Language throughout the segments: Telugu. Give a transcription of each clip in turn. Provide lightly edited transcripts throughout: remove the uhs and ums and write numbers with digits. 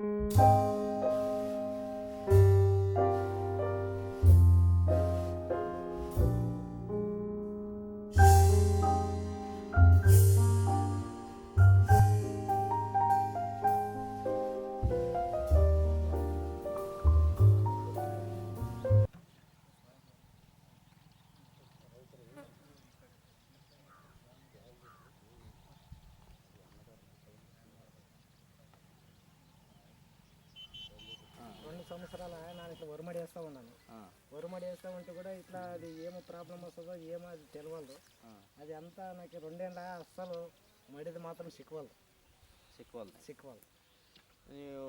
2 సంవత్సరాల నేను ఇట్లా వరిమడి వేస్తూ ఉన్నాను. వరిమడి వేస్తూ ఉంటే కూడా ఇట్లా అది ఏమో ప్రాబ్లం వస్తుందో ఏమో అది తెలియదు. అది అంతా నాకు 2 ఏళ్ళ అస్సలు మడిది మాత్రం సిక్కువాలి నీవు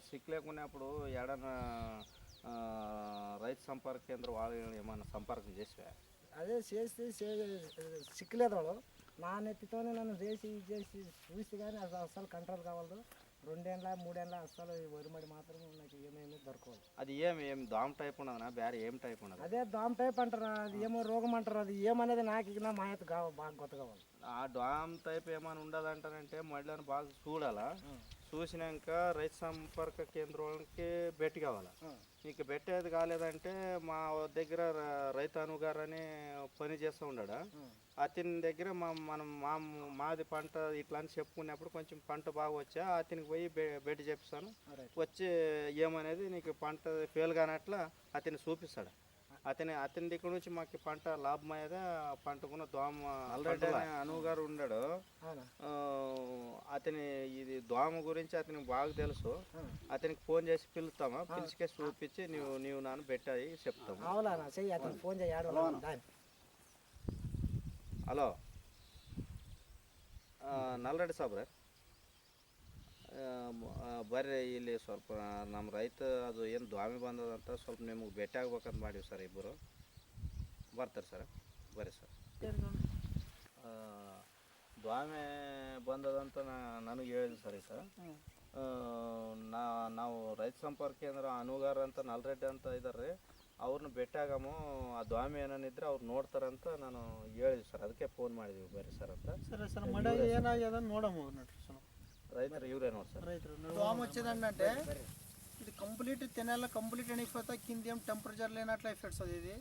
సిక్ లేకున్నప్పుడు ఏడన్నా రైతు సంపర్క కేంద్రం వాళ్ళు ఏమన్నా సంపర్కం చేసివా? అదే చేసి సిక్కులేదు వాడు. నా నెత్తితోనే నన్ను చేసి చూసి కానీ అది అస్సలు కంట్రోల్ కావాలి. 2 ఏళ్ళ 3 ఏళ్ళ అస్సలు వరిమడి మాత్రం నాకు ఏమేమి దొరకవాలి. అది ఏం దోమ టైప్ ఉండదు, వేరే ఏం టైప్ ఉండదు? అదే దోమ టైప్ అంటారు, అది ఏమో రోగం అంటారు. అది ఏమనేది నాకు ఇక మా అయితే బాగా కొత్త కావాలి. ఆ దోమ టైప్ ఏమైనా ఉండదు అంటారంటే మళ్ళీ బాగా చూడాలా. చూసినాక రైతు సంపర్క కేంద్రానికి బెట్టి కావాలా. నీకు పెట్టేది కాలేదంటే మా దగ్గర రైతు గారు అని పని చేస్తూ ఉన్నాడు. అతని దగ్గర మాది పంట ఇట్లా అని చెప్పుకున్నప్పుడు కొంచెం పంట బాగా వచ్చా అతనికి పోయి బెడ్ చెప్పిస్తాను. వచ్చి ఏమనేది నీకు పంట ఫెయిల్ కానట్లా అతన్ని చూపిస్తాడు. అతని దగ్గర నుంచి మాకు పంట లాభం అయ్యేదే. పంటకున్న దోమ ఆల్రెడీ గారు ఉన్నాడు. అతని ఇది దోమ గురించి అతనికి బాగా తెలుసు. అతనికి ఫోన్ చేసి పిలుస్తామా, పిలిచికే చూపించి నీవు నాన్న పెట్టాయి చెప్తాము. ಹಲೋ ನಲ್ರೆಡ್ಡಿ ಸಾಬ್ರೆ, ಬರ್ರಿ ಇಲ್ಲಿ ಸ್ವಲ್ಪ ನಮ್ಮ ರೈತ ಅದು ಏನು ದ್ವಾಮಿ ಬಂದದಂತ ಸ್ವಲ್ಪ ನಿಮಗೆ ಭೇಟಿ ಆಗ್ಬೇಕಂತ ಮಾಡೀವಿ ಸರ್. ಇಬ್ಬರು ಬರ್ತಾರೆ ಸರ್, ಬರ್ರಿ ಸರ್. ದ್ವಾಮಿ ಬಂದದಂತ ನನಗೆ ಹೇಳಿದ್ರು ಸರ್. ಈಗ ನಾವು ರೈತ ಸಂಪರ್ಕ ಕೇಂದ್ರ ಅನುಗಾರ ಅಂತ ನಲ್ರೆಡ್ಡಿ ಅಂತ ಇದ್ದಾರೆ, ಅವ್ರನ್ನ ಭೇಟಿಯಾಗಮು. ಆ ದ್ವಾಮಿ ಏನೇನಿದ್ರೆ ಅವ್ರು ನೋಡ್ತಾರಂತ ನಾನು ಹೇಳಿದ್ವಿ ಸರ್. ಅದಕ್ಕೆ ಫೋನ್ ಮಾಡಿದ್ವಿ ಬರ್ರಿ ಸರ್ ಅಂತ. ಸರ್ ಮಳೆ ఏనాగేదో ನೋಡము రైతులు ఇవరే ನೋಡಿ సార్. రైతులు దోమ వచ్చేదంటే ఇది కంప్లీట్ తినాల కంప్లీట్ అనిపోతా. కింద ఏం టెంపరేచర్ లేనట్లా ఎఫెక్ట్స్ అది. ఇది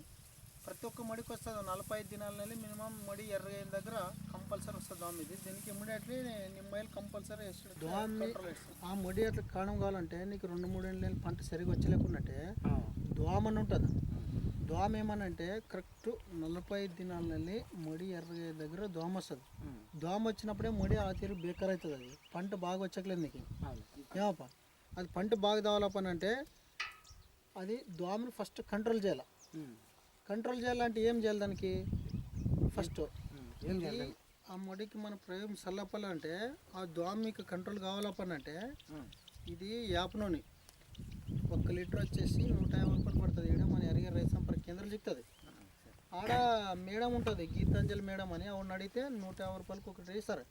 ప్రతి ఒక్క మడికి వస్తుంది. 45 దినాల మినిమం మడి ఎర్రగైన దగ్గర కంపల్సరీ వస్తుంది దోమ. ఇది దీనికి ఇమ్మీడియట్లీ నిమ్మాయిలు కంపల్సరీ వేస్తాడు దోమ. ఆ మడి అట్లా కారణం కావాలంటే నీకు 2-3 ఏళ్ళ పంట సరిగా వచ్చలేకున్నట్టే దోమ అని ఉంటుంది. దోమ ఏమనంటే కరెక్ట్ 45 దినాలని మడి ఎర్రగయ్యే దగ్గర దోమ వస్తుంది. దోమ వచ్చినప్పుడే మడి ఆ తీరు బేకర్ అవుతుంది. అది పంట బాగా వచ్చకలేదు నీకు ఏమప్ప. అది పంట బాగా డెవలప్ అని అంటే అది దోమని ఫస్ట్ కంట్రోల్ చేయాలి. కంట్రోల్ చేయాలంటే ఏం చేయాలి దానికి? ఫస్ట్ ఏం చేయాలి? ఆ మడికి మన ప్రయోగం చల్లపాలంటే ఆ దోమ మీకు కంట్రోల్ కావాలపనంటే ఇది యాప్ నూనె 1 లీటర్ వచ్చేసి 150 రూపాయలు పడుతుంది. ఇక్కడ మన ఎరిగే రైతు సంపర్క కేంద్రం చెప్తుంది. ఆడ మేడం ఉంటుంది, గీతాంజలి మేడం అని. ఆవిడని అడిగితే 150 రూపాయలకి ఒకటి వేస్తారు.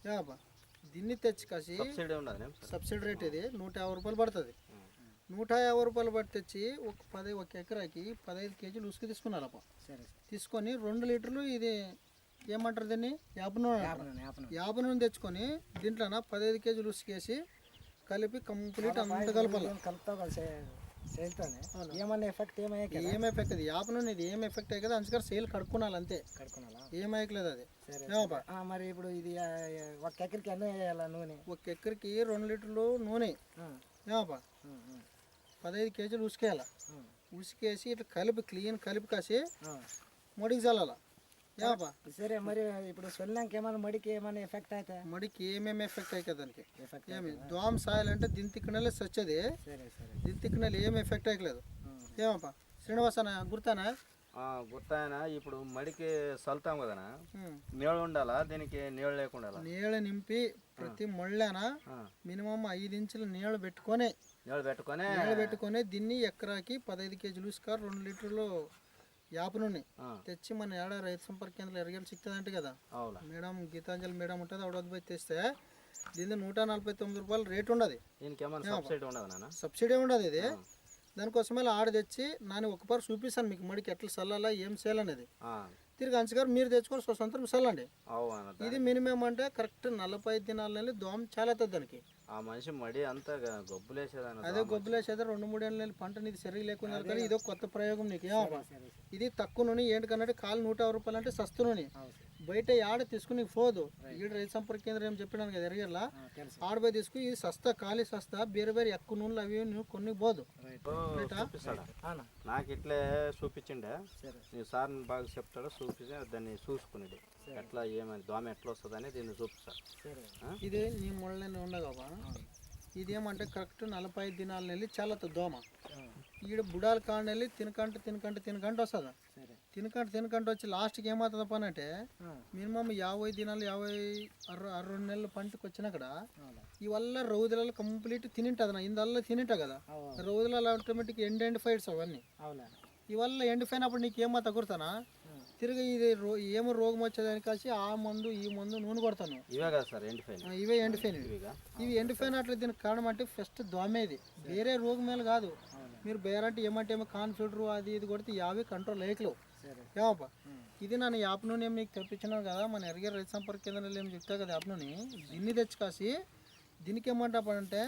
యాబా దీన్ని తెచ్చి కాసి సబ్సిడీ రేట్ ఇది 150 రూపాయలు పడుతుంది. 150 రూపాయలు పట్టి తెచ్చి ఒక ఎకరాకి 15 కేజీలు ఉసుకు తీసుకున్నారప్ప. తీసుకొని 2 లీటర్లు ఇది ఏమంటారు దీన్ని యాప నూనె తెచ్చుకొని దీంట్లో 15 కేజీలు ఉసుకేసి కలిపి కంప్లీట్ అంత కలపాలి. ఏమన్నా ఎఫెక్ట్ ఏం ఎఫెక్ట్ అది యాప నూనె ఇది ఏం ఎఫెక్ట్ అయ్యి కదా. అందుకని సేల్ కడుక్కునాలి అంతే, ఏమైకలేదు అది. మరి ఇప్పుడు ఇది 1 ఎకరికి ఎన్ని వేయాలి నూనె? 1 ఎకరికి 2 లీటర్లు నూనె ఏమప్ప 15 కేజీలు ఉసుకేయాల. ఉసుకేసి ఇట్లా కలిపి క్లీన్ కలిపి కాసి మడికి చల్లాల. సరే మరి ఇప్పుడు సొల్లాంకి ఏమైనా మడికి ఏమైనా ఎఫెక్ట్ అయితే? మడికి ఏమేమి ఎఫెక్ట్ అయ్యి దానికి ఏమి దోమ సాయాలంటే దీని తిక్కనలే సచ్చేది. దీని తిక్కనలు ఏమి ఎఫెక్ట్ అయ్యలేదు ఏమప్ప. శ్రీనివాసన గుర్తానా? గుర్తాయన. ఇప్పుడు మడికి చల్లుతాం కదా, నీళ్ళు ఉండాలా దీనికి? నీళ్ళు లేకుండా నీళ్ళు నింపి ప్రతి మొళ్ళనా మినిమం 5 ఇంచులు నీళ్ళు పెట్టుకొని దీన్ని ఎకరాకి 15 కేజీలు ఉసుక 2 లీటర్లు యాప నూనె తెచ్చి మన ఏడా రైతు సంపర్క కేంద్రంలో ఎరగలు సిక్తుందంటే కదా మేడం, గీతాంజలి మేడం ఉంటుంది. ఆవిడ పోయి తెస్తే దీన్ని 149 రూపాయలు రేట్ ఉండదు. సబ్సిడీ ఉండదు ఇది. దానికోసమే ఆడ తెచ్చి నాని ఒకపారు చూపిస్తాను మీకు మడికి ఎట్లా చల్లాలా ఏం చేయాలనేది. తిరిగి అంచగారు మీరు తెచ్చుకొని స్వతంత్రం చల్లండి. ఇది మినిమం అంటే కరెక్ట్ 45 దినాల దోమ చాలా అవుతుంది దానికి. ఆ మనిషి మడి అంతా గొబ్బులేసేదాన్ని అదే గొబ్బులేసేది 2-3 ఏళ్ళ నెలలు పంట నీకు సరిగా లేకుండా కానీ ఇదో కొత్త ప్రయోగం నీకు ఏమబ్బా ఇది తక్కువ నూనె ఏంటికన్నట్టు కాలు 150 రూపాయలు అంటే సస్తు నూనె బయట ఆడ తీసుకుని పోదు ఈడ రైతు సంపర్క కేంద్రం ఏం చెప్పినాను కదా ఎరగల్లా ఆడపోయి తీసుకుని ఇది సస్తా ఖాళీ సస్తా వేరే ఎక్కువ నూనెలు అవి నువ్వు కొన్ని పోదు చూపిస్తాడా నాకు ఇట్లే చూపించిండే సార్ బాగా చెప్తాడు చూపించి దాన్ని చూసుకునేది ఎట్లా ఏమైంది దోమ ఎట్లా వస్తుందని దీన్ని చూపిస్తాడు. ఇది నీ ముళ్ళని ఉండగా ఇదేమంటే కరెక్ట్ 45 దినాలు వెళ్ళి చల్లత దోమ ఈడ బుడాల కాడ వెళ్ళి తినకంట వస్తుందా తినకంట వచ్చి లాస్ట్కి ఏమవుతుంది పని అంటే మినిమం 50 దినాలు 62 నెలల పంటకు వచ్చినాకడ ఇవల్ల రౌదులలో కంప్లీట్ తినింటుంది నా ఇందల్లా తినింటా కదా రౌదులలో ఆటోమేటిక్ ఎండ్ ఫైట్స్ అవన్నీ ఇవల్ల ఎండిపోయినప్పుడు నీకు ఏమో తగురుతానా తిరిగి ఇది ఏమో రోగం వచ్చేదానికి కాసి ఆ మందు ఈ మందు నూనె కొడతాను ఇవే కదా సార్ ఎండిపోయిన ఇవే ఎండిపోయినవి ఇవి ఎండిపోయినట్లు దీనికి కారణం అంటే ఫస్ట్ దోమేది వేరే రోగం మేలు కాదు మీరు బేరంటే ఏమంటే ఏమో కాన్ఫిడర్ అది ఇది కొడితే యాభై కంట్రోల్ అయ్యలేవు ఏమప్ప ఇది నన్ను యాప్ నూనె ఏం నీకు తెప్పించినాను కదా మన ఎరగే రైతు సంపర్క కేంద్రంలో ఏం చెప్తా కదా యాప్ నూనె దీన్ని తెచ్చి కాసి దీనికి ఏమంటాపంటే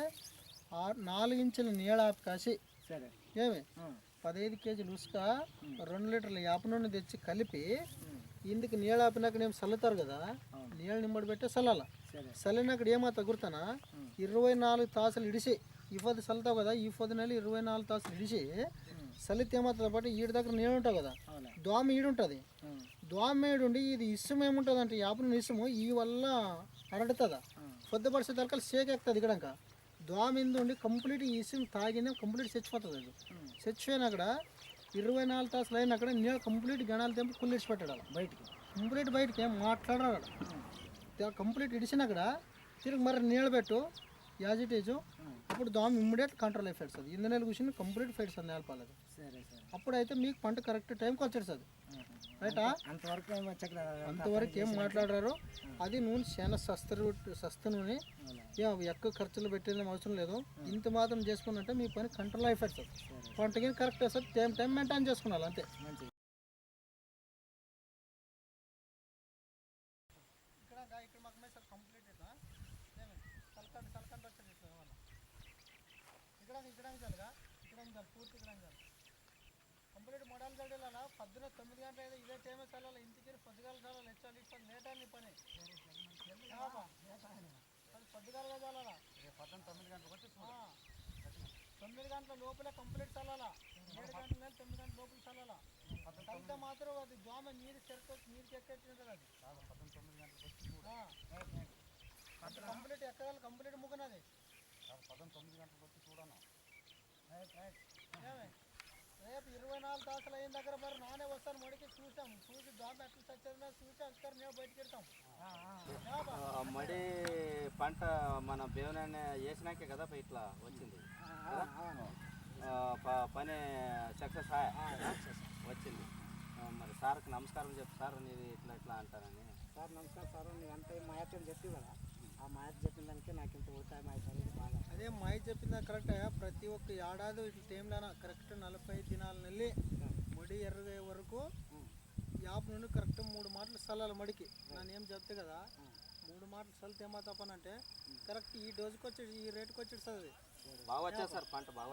4 ఇంచుల నీళ్ళ ఆపి కాసి ఏమి 15 కేజీలు ఉసుక 2 లీటర్ల యాప నూనె తెచ్చి కలిపి ఇందుకు నీళ్ళు ఆపినాక నేను చల్లుతారు కదా నీళ్ళు నిమ్మడి పెట్టే చల్లాల చల్లినక్కడ ఏమో తగురుతానా 24 తాసులు ఇడిసి ఈ పొద్దు చల్లుతావు కదా ఈ పొద్దు నెల 24 తాసులు ఇడిసి చల్లితే ఏమవుతుంది బట్టి ఈడి దగ్గర నీళ్ళు ఉంటావు కదా దోమ ఈడుంటుంది దోమ ఈడుండి ఇది ఇసుము ఏముంటుంది అంటే యాప నూనె ఇసుము ఈ వల్ల అరడుతుందా పొద్దుపడిసే తరకాలు షేక్ ఎక్కుతుంది ఇక్కడంక దోమ ఇందుండి కంప్లీట్ ఇసుము తాగిన కంప్లీట్ చచ్చిపోతుంది అది చచ్చిపోయినా అక్కడ 24 తాసులు అయినా అక్కడ నీళ్ళు కంప్లీట్ గణాలు తెంపి కుళ్ళిడిచి పెట్టాడు బయటికి కంప్లీట్ బయటికి ఏం మాట్లాడరు అక్కడ కంప్లీట్ ఇడిచిన అక్కడ తిరిగి మరి నీళ్ళు పెట్టు యాజిటేజు అప్పుడు దోమ ఇమ్మీడియట్ కంట్రోల్ అయి ఫైట్స్ అది ఇంధనాలు కూర్చొని కంప్లీట్ ఫైట్స్ అది నేలపాలది అప్పుడైతే మీకు పంట కరెక్ట్ టైంకి వచ్చేస్తుంది రైటా అంతవరకు ఏం మాట్లాడారు అది నూనె చాలా సస్త నూనె ఎక్కువ ఖర్చులు పెట్టేది అవసరం లేదు ఇంత మాత్రం చేసుకున్నట్టే మీ పని కంట్రోల్ అయిపోతుంది పంటకి కరెక్ట్ వస్తుంది టైం మెయింటైన్ చేసుకున్నాను అంతే ఇక్కడ మాకు సార్ కంప్లీట్ తలకంట వచ్చేది ఇక్కడ చాలుగా ఇక్కడ చాలు పూర్తి ఇక్కడ చాలు కంప్లీట్ మొడల్ జడేలా పొద్దున 9 గంటల అయితే ఇదే టైమే చల్లాలి ఇంటికి పొద్దుగాల చల్లాలి ఎచ్చాలి ఇప్పుడు లేట్ అని పని పొద్దుగాలుగా చల్లాలా 9 గంటలకు వచ్చి 9 గంటల లోపలే కంప్లీట్ చల్లాలా 7 గంటల 9 గంటల లోపల చల్లాలా చల్లితే మాత్రం అది దోమ నీరు నీరుకి ఎక్కేట్టుంటుంది అది 9 గంటలకు వచ్చి కంప్లీట్ ఎక్కగల కంప్లీట్ ముగ్గనది 9 గంటలకు వచ్చి చూడను రేపు 24 తాసులు అయిన దగ్గర మరి నానే వస్తాను మడికి చూసి దోమ ఎట్లా చచ్చేది చూసి అక్కడ నేను బయటికి వెళ్తాం మడి పంట మన బేవనాన్ని వేసినాకే కదా ఇట్లా వచ్చింది పని సక్సెస్ వచ్చింది మరి సార్కి నమస్కారం చెప్పు సార్ నీది ఇట్లా ఇట్లా అంటారని సార్ నమస్కారం సార్ నీకు అంతే మాయత్వం చెప్పి కదా ఆ మాయత చెప్పిన దానికి నాకు ఇంత ఉడతాయి మాయ సార్ బాగా అదే మాయ చెప్పిందా కరెక్ట్ ప్రతి ఒక్క ఏడాది ఇట్లా టైంలోనా కరెక్ట్ 45 దినాల నెల్లి ముడి ఎర్రగే వరకు యాప్ నుండి కరెక్ట్ 3 మాటలు చల్లాలి మడికి నన్ను ఏం చెప్తే కదా 3 మాటలు చల్లితే ఏమో తప్పనంటే కరెక్ట్ ఈ డోజుకి వచ్చి ఈ రేటుకి వచ్చి బాగా వచ్చేది సార్ పంట బాగా